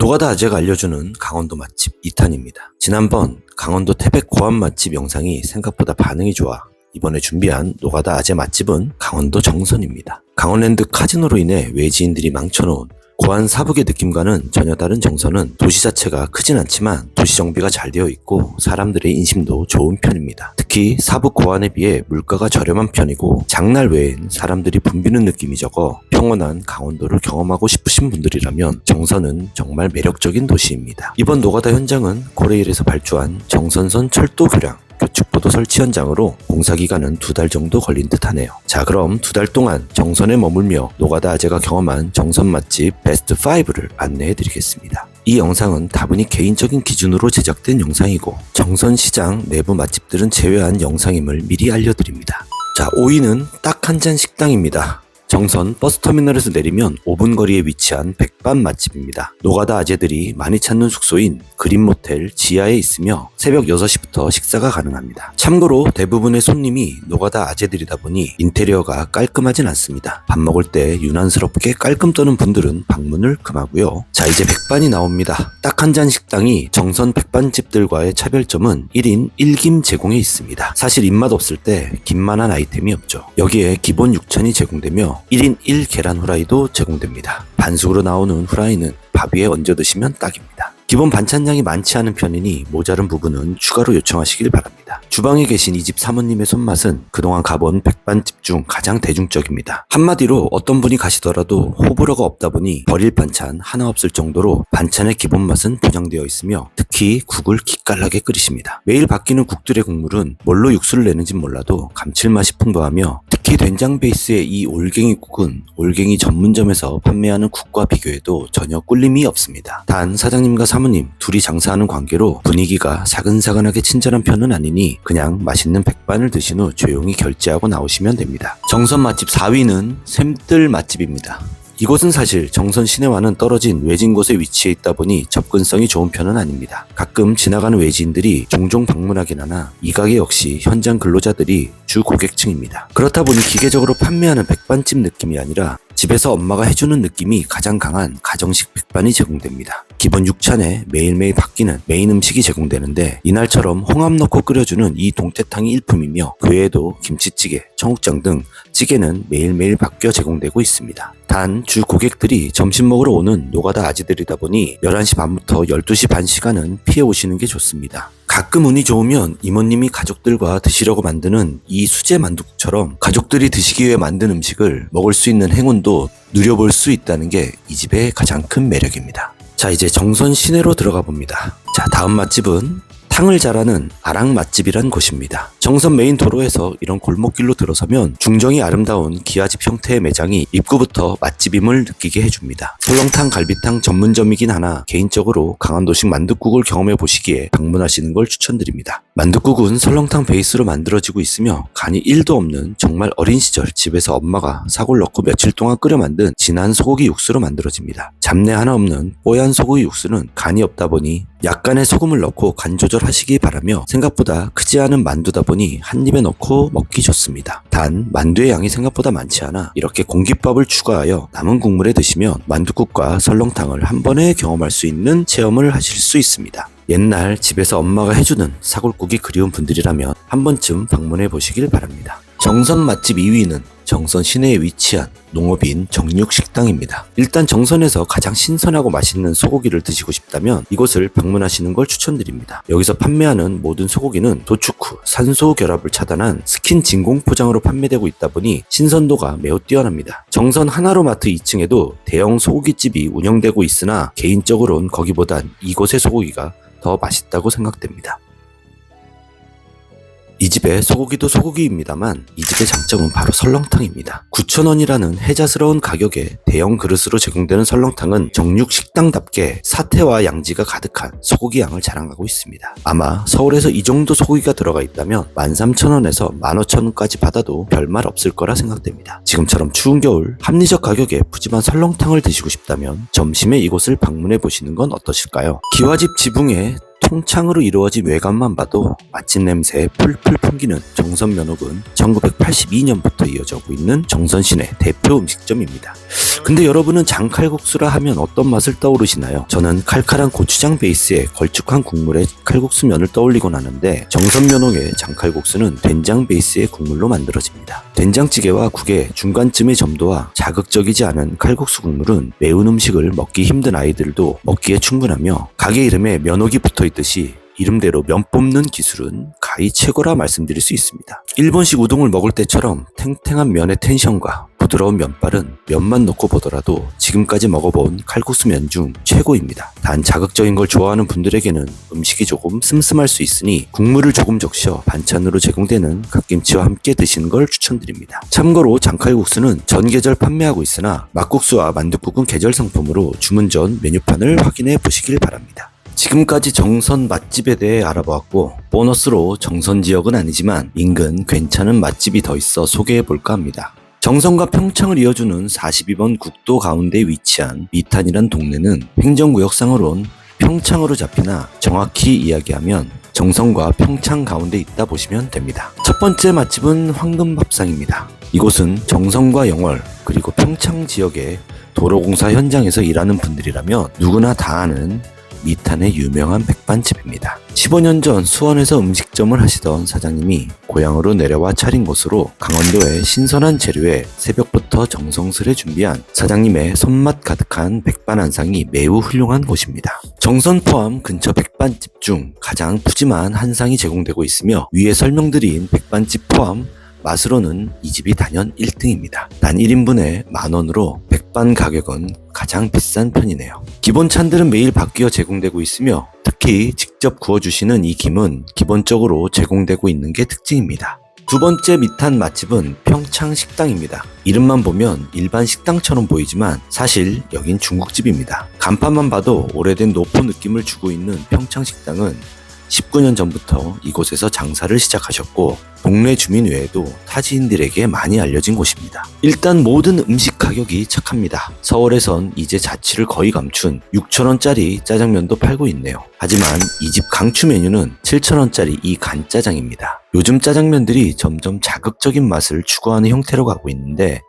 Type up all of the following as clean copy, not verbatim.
노가다 아재가 알려주는 강원도 맛집 2탄입니다. 지난번 강원도 태백 고안 맛집 영상이 생각보다 반응이 좋아 이번에 준비한 노가다 아재 맛집은 강원도 정선입니다. 강원랜드 카지노로 인해 외지인들이 망쳐놓은 고안 사북의 느낌과는 전혀 다른 정선은 도시 자체가 크진 않지만 도시 정비가 잘 되어 있고 사람들의 인심도 좋은 편입니다. 특히 사북 고안에 비해 물가가 저렴한 편이고 장날 외엔 사람들이 붐비는 느낌이 적어 평온한 강원도를 경험하고 싶으신 분들이라면 정선은 정말 매력적인 도시입니다. 이번 노가다 현장은 고레일에서 발주한 정선선 철도 교량 교축보도 설치 현장으로 공사기간은 2달 정도 걸린 듯 하네요. 자, 그럼 2달 동안 정선에 머물며 노가다 아재가 경험한 정선 맛집 베스트 5를 안내해 드리겠습니다. 이 영상은 다분히 개인적인 기준으로 제작된 영상이고 정선시장 내부 맛집들은 제외한 영상임을 미리 알려드립니다. 자, 5위는 딱 한 잔 식당입니다. 정선 버스터미널에서 내리면 5분 거리에 위치한 백반 맛집입니다. 노가다 아재들이 많이 찾는 숙소인 그린모텔 지하에 있으며 새벽 6시부터 식사가 가능합니다. 참고로 대부분의 손님이 노가다 아재들이다 보니 인테리어가 깔끔하진 않습니다. 밥 먹을 때 유난스럽게 깔끔 떠는 분들은 방문을 금하고요. 자, 이제 백반이 나옵니다. 딱 한 잔 식당이 정선 백반집들과의 차별점은 1인 1김 제공에 있습니다. 사실 입맛 없을 때 김만한 아이템이 없죠. 여기에 기본 육천이 제공되며 1인 1계란 후라이도 제공됩니다. 반숙으로 나오는 후라이는 밥 위에 얹어 드시면 딱입니다. 기본 반찬량이 많지 않은 편이니 모자른 부분은 추가로 요청하시길 바랍니다. 주방에 계신 이 집 사모님의 손맛은 그동안 가본 백반집 중 가장 대중적입니다. 한마디로 어떤 분이 가시더라도 호불호가 없다 보니 버릴 반찬 하나 없을 정도로 반찬의 기본 맛은 보장되어 있으며 특히 국을 기깔나게 끓이십니다. 매일 바뀌는 국들의 국물은 뭘로 육수를 내는진 몰라도 감칠맛이 풍부하며 특히 된장 베이스의 이 올갱이국은 올갱이 전문점에서 판매하는 국과 비교해도 전혀 꿀림이 없습니다. 단 사장님과 사모님 둘이 장사하는 관계로 분위기가 사근사근하게 친절한 편은 아니니 그냥 맛있는 백반을 드신 후 조용히 결제하고 나오시면 됩니다. 정선 맛집 4위는 샘들 맛집입니다. 이곳은 사실 정선 시내와는 떨어진 외진 곳에 위치해 있다 보니 접근성이 좋은 편은 아닙니다. 가끔 지나가는 외지인들이 종종 방문하긴 하나 이 가게 역시 현장 근로자들이 주 고객층입니다. 그렇다 보니 기계적으로 판매하는 백반집 느낌이 아니라 집에서 엄마가 해주는 느낌이 가장 강한 가정식 백반이 제공됩니다. 기본 6찬에 매일매일 바뀌는 메인 음식이 제공되는데 이날처럼 홍합 넣고 끓여주는 이 동태탕이 일품이며 그 외에도 김치찌개, 청국장 등 찌개는 매일매일 바뀌어 제공되고 있습니다. 단 주 고객들이 점심 먹으러 오는 노가다 아재들이다 보니 11시 반부터 12시 반 시간은 피해 오시는 게 좋습니다. 가끔 운이 좋으면 이모님이 가족들과 드시려고 만드는 이 수제 만두국처럼 가족들이 드시기 위해 만든 음식을 먹을 수 있는 행운도 누려볼 수 있다는 게 이 집의 가장 큰 매력입니다. 자, 이제 정선 시내로 들어가 봅니다. 자, 다음 맛집은 탕을 잘하는 아랑 맛집이란 곳입니다. 정선 메인 도로에서 이런 골목길로 들어서면 중정이 아름다운 기와집 형태의 매장이 입구부터 맛집임을 느끼게 해줍니다. 설렁탕, 갈비탕 전문점이긴 하나 개인적으로 강원도식 만둣국을 경험해 보시기에 방문하시는 걸 추천드립니다. 만둣국은 설렁탕 베이스로 만들어지고 있으며 간이 1도 없는 정말 어린 시절 집에서 엄마가 사골 넣고 며칠 동안 끓여 만든 진한 소고기 육수로 만들어집니다. 잡내 하나 없는 뽀얀 소고기 육수는 간이 없다 보니 약간의 소금을 넣고 간 조절하시기 바라며 생각보다 크지 않은 만두다 보니 한 입에 넣고 먹기 좋습니다. 단 만두의 양이 생각보다 많지 않아 이렇게 공깃밥을 추가하여 남은 국물에 드시면 만둣국과 설렁탕을 한 번에 경험할 수 있는 체험을 하실 수 있습니다. 옛날 집에서 엄마가 해주는 사골국이 그리운 분들이라면 한 번쯤 방문해 보시길 바랍니다. 정선 맛집 2위는 정선 시내에 위치한 농업인 정육식당입니다. 일단 정선에서 가장 신선하고 맛있는 소고기를 드시고 싶다면 이곳을 방문하시는 걸 추천드립니다. 여기서 판매하는 모든 소고기는 도축 후 산소 결합을 차단한 스킨 진공 포장으로 판매되고 있다 보니 신선도가 매우 뛰어납니다. 정선 하나로마트 2층에도 대형 소고기집이 운영되고 있으나 개인적으로는 거기보단 이곳의 소고기가 더 맛있다고 생각됩니다. 이 집의 소고기도 소고기입니다만 이 집의 장점은 바로 설렁탕입니다. 9,000원이라는 혜자스러운 가격에 대형 그릇으로 제공되는 설렁탕은 정육식당답게 사태와 양지가 가득한 소고기 양을 자랑하고 있습니다. 아마 서울에서 이 정도 소고기가 들어가 있다면 13,000원에서 15,000원까지 받아도 별말 없을 거라 생각됩니다. 지금처럼 추운 겨울 합리적 가격에 푸짐한 설렁탕을 드시고 싶다면 점심에 이곳을 방문해 보시는 건 어떠실까요? 기와집 지붕에 평창으로 이루어진 외관만 봐도 맛집 냄새 풀풀 풍기는 정선 면옥은 1982년부터 이어져 오고 있는 정선시내 대표 음식점입니다. 근데 여러분은 장칼국수라 하면 어떤 맛을 떠오르시나요? 저는 칼칼한 고추장 베이스에 걸쭉한 국물에 칼국수 면을 떠올리곤 하는데 정선 면옥의 장칼국수는 된장 베이스의 국물로 만들어집니다. 된장찌개와 국의 중간쯤의 점도와 자극적이지 않은 칼국수 국물은 매운 음식을 먹기 힘든 아이들도 먹기에 충분하며 가게 이름에 면옥이 붙어있듯이 이름대로 면 뽑는 기술은 가히 최고라 말씀드릴 수 있습니다. 일본식 우동을 먹을 때처럼 탱탱한 면의 텐션과 부드러운 면발은 면만 놓고 보더라도 지금까지 먹어본 칼국수 면 중 최고입니다. 단 자극적인 걸 좋아하는 분들에게는 음식이 조금 슴슴할 수 있으니 국물을 조금 적셔 반찬으로 제공되는 갓김치와 함께 드시는 걸 추천드립니다. 참고로 장칼국수는 전 계절 판매하고 있으나 막국수와 만둣국은 계절 상품으로 주문 전 메뉴판을 확인해 보시길 바랍니다. 지금까지 정선 맛집에 대해 알아보았고 보너스로 정선 지역은 아니지만 인근 괜찮은 맛집이 더 있어 소개해볼까 합니다. 정선과 평창을 이어주는 42번 국도 가운데 위치한 미탄이란 동네는 행정구역상으론 평창으로 잡히나 정확히 이야기하면 정선과 평창 가운데 있다 보시면 됩니다. 첫 번째 맛집은 황금밥상입니다. 이곳은 정선과 영월 그리고 평창 지역의 도로공사 현장에서 일하는 분들이라면 누구나 다 아는 미탄의 유명한 백반집입니다. 15년 전 수원에서 음식점을 하시던 사장님이 고향으로 내려와 차린 곳으로 강원도의 신선한 재료에 새벽부터 정성스레 준비한 사장님의 손맛 가득한 백반 한상이 매우 훌륭한 곳입니다. 정선 포함 근처 백반집 중 가장 푸짐한 한상이 제공되고 있으며 위에 설명드린 백반집 포함 맛으로는 이 집이 단연 1등입니다. 단 1인분에 만원으로 백반 가격은 가장 비싼 편이네요. 기본 찬들은 매일 바뀌어 제공되고 있으며 특히 직접 구워주시는 이 김은 기본적으로 제공되고 있는 게 특징입니다. 두 번째 미탄 맛집은 평창식당입니다. 이름만 보면 일반 식당처럼 보이지만 사실 여긴 중국집입니다. 간판만 봐도 오래된 노포 느낌을 주고 있는 평창식당은 19년 전부터 이곳에서 장사를 시작하셨고 동네 주민 외에도 타지인들에게 많이 알려진 곳입니다. 일단 모든 음식 가격이 착합니다. 서울에선 이제 자취를 거의 감춘 6,000원짜리 짜장면도 팔고 있네요. 하지만 이 집 강추 메뉴는 7,000원짜리 이 간짜장입니다. 요즘 짜장면들이 점점 자극적인 맛을 추구하는 형태로 가고 있는데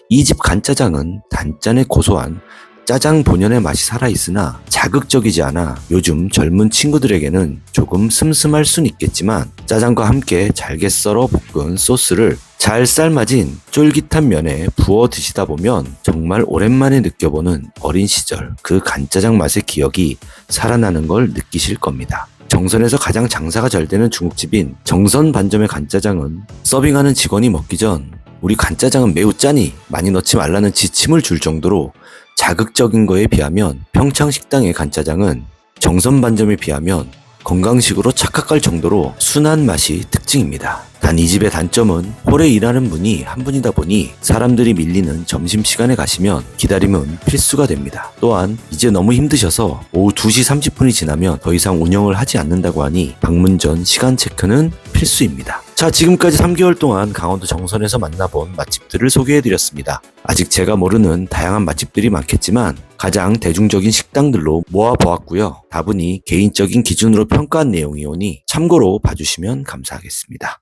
이 집 간짜장은 단짠의 고소한 짜장 본연의 맛이 살아있으나 자극적이지 않아 요즘 젊은 친구들에게는 조금 슴슴할 순 있겠지만 짜장과 함께 잘게 썰어 볶은 소스를 잘 삶아진 쫄깃한 면에 부어 드시다 보면 정말 오랜만에 느껴보는 어린 시절 그 간짜장 맛의 기억이 살아나는 걸 느끼실 겁니다. 정선에서 가장 장사가 잘 되는 중국집인 정선 반점의 간짜장은 서빙하는 직원이 먹기 전 우리 간짜장은 매우 짜니 많이 넣지 말라는 지침을 줄 정도로 자극적인 거에 비하면 평창식당의 간짜장은 정선 반점에 비하면 건강식으로 착각할 정도로 순한 맛이 특징입니다. 단 이 집의 단점은 홀에 일하는 분이 한 분이다 보니 사람들이 밀리는 점심시간에 가시면 기다림은 필수가 됩니다. 또한 이제 너무 힘드셔서 오후 2시 30분이 지나면 더 이상 운영을 하지 않는다고 하니 방문 전 시간 체크는 필수입니다. 자, 지금까지 3개월 동안 강원도 정선에서 만나본 맛집들을 소개해드렸습니다. 아직 제가 모르는 다양한 맛집들이 많겠지만 가장 대중적인 식당들로 모아보았고요. 다분히 개인적인 기준으로 평가한 내용이 오니 참고로 봐주시면 감사하겠습니다.